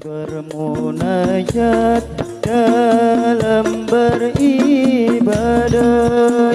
Bermunajat dalam beribadah,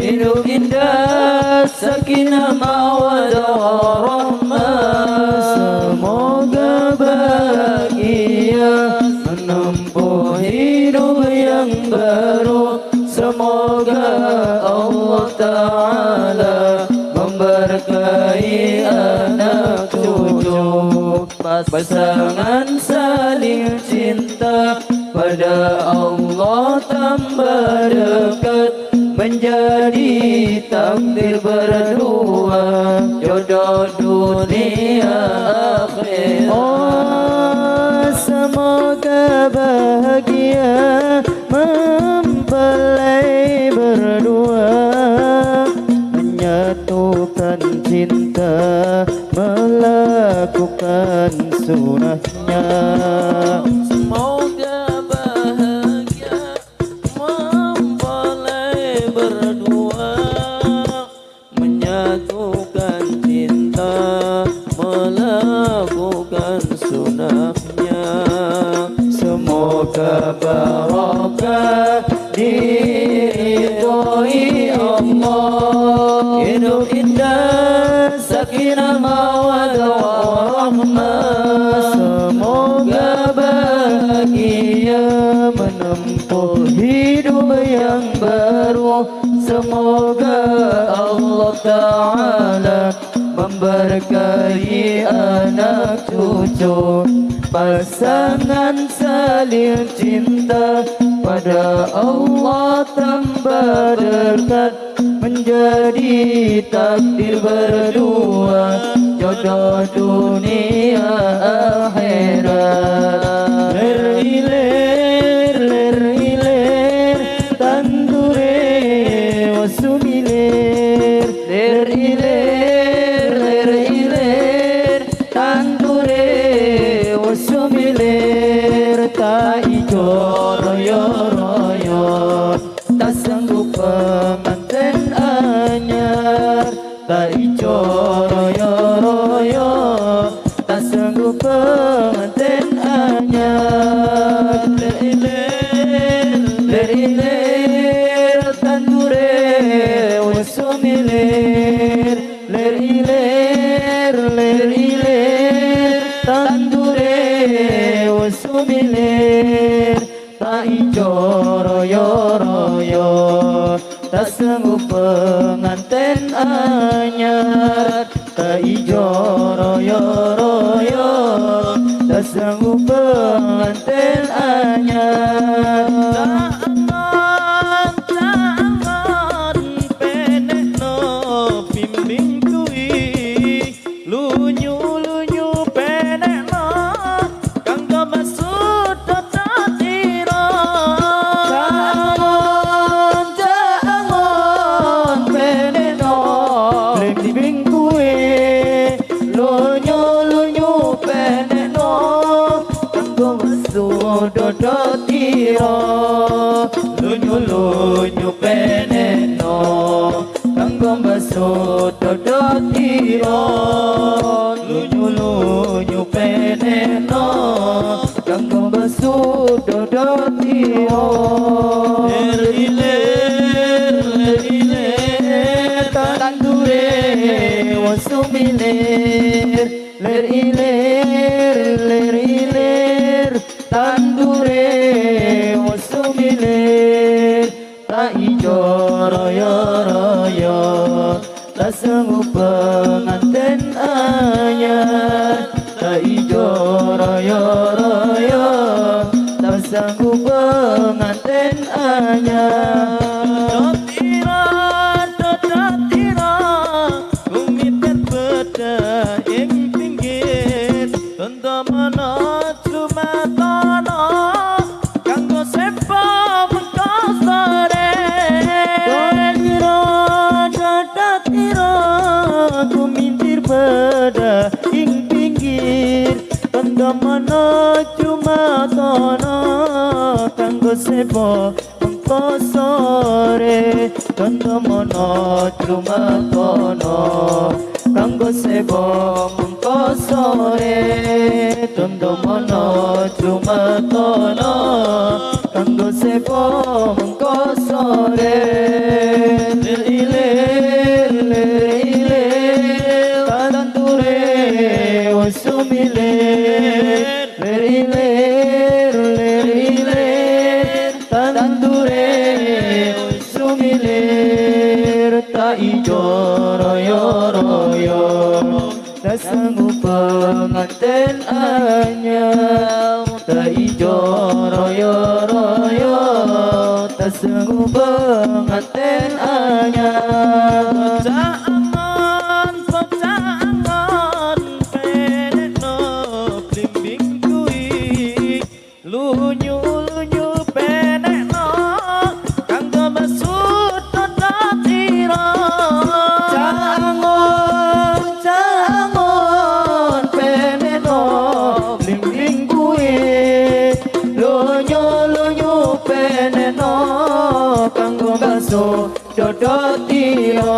hidup indah, sakinah, mawaddah, warahmah. Semoga bahagia menempuh hidup yang baru. Semoga Allah Ta'ala memberkahi anak cucu, pasangan saling cinta, pada Allah tambah dekat, menjadi takdir berdua, jodoh dunia akhirat. Oh, semoga bahagia mempelai berdua, menyatukan cinta, melakukan sunahnya. Semoga bahagia mempelai berdua, menyatukan cinta, melakukan sunahnya. Semoga barakah diridhoi Allah, hidup indah, sakinah, mawaddah, warahmah. semoga bahagia menempuh hidup yang baru. Semoga Allah Ta'ala memberkahi anak cucu, pasangan saling cinta, pada Allah tambah dekat, menjadi takdir berdua, jodoh dunia akhirat. Ler iler tandure wasumiler, ler iler tandure wasumiler. Tak ijo royo tak sanggup pengantin anyar, tak ijo royo tak sanggup pengantin anyar. Ler iler tandure wasumiler, ler iler tandure wasumiler. Tak ijo royo tak sanggup pengantin anyar, tak ijo royo tak sanggup pengantin anyar. Tangan penekno bimbing kuwi, lunyu penekno kanggo maksud tatira. Jangan penekno blem di bingkue, lunyu penekno kanggo masuk dodot tiro. Lunyu penekno kanggo masuk dodot tiro. Lunyu penekno kanggo masuk dodot tiro. Ler iler tandure wasumiler, ler iler tandure wasumiler. Tak ijo royo tak sanggup pengantin anyar, tak ijo royo tak sanggup pengantin anyar. Dotira kumitir beda ing pinggir, tanda mana cumatono kanggo sepa mengkosore. Dotira kumitir beda ing pinggir, tanda mana cumatono kanggo sepa mengkosore. Tanda mana cumatono kanggo sebo mengko sore tondo mono jumatono kanggo sebo mengko sore ilir ilir tanture usumilir ilir ilir tanture usumilir ta ijo royo royo tak sanggup pengantin anyar tak ijo royo royo tak sanggup pengantin anyar Pecangan penekno blimbing kui lunyu lunyu penekno kanggo mesut tatira Cangon cangon peneno bling kuwi lonyo lonyo peneno kanggo baso dodot tiro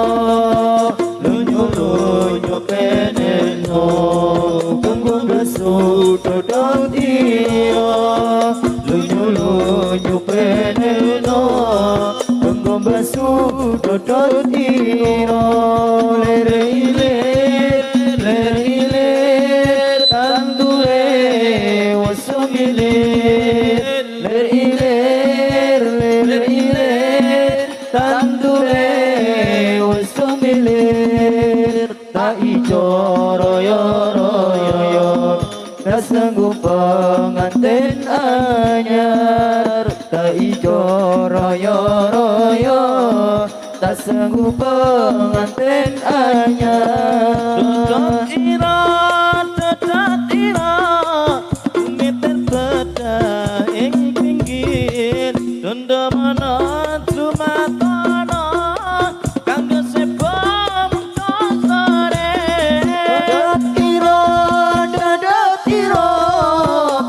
lonyo lonyo peneno kanggo baso dodot tiro lonyo lonyo peneno kanggo baso dodot tiro lere ilir tandure wasumilir lere ilir tandure wasumilir tak ijo royo royo tak sanggup pengantin anyar tak ijo royo royo tak sanggup pengantin anyar Dodot ira, dodot ira, bumi terbeda ing pinggir dondo mana jumatono kanggo sebo mengko sore dodot ira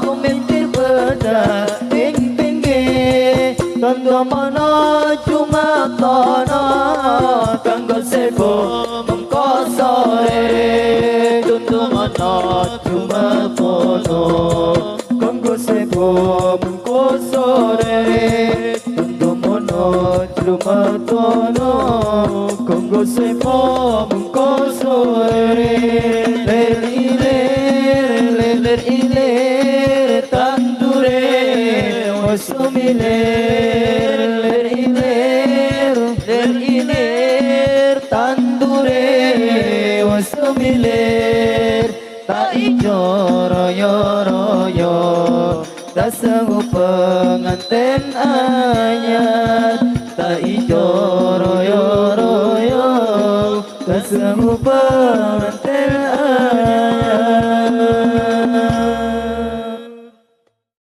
kumintir beda ing pinggir tondo mana jumatono kanggo sebo mengko sore tondo mana jumatono kanggo sebo mengko sore tondo mana jumatono kanggo sebo mengko sore ler ilir tandure wasumilir ler ilir tandure wasumilir tak ijo royo royo tak sanggup pengantin anyar tak ijo royo royo tak sanggup pengantin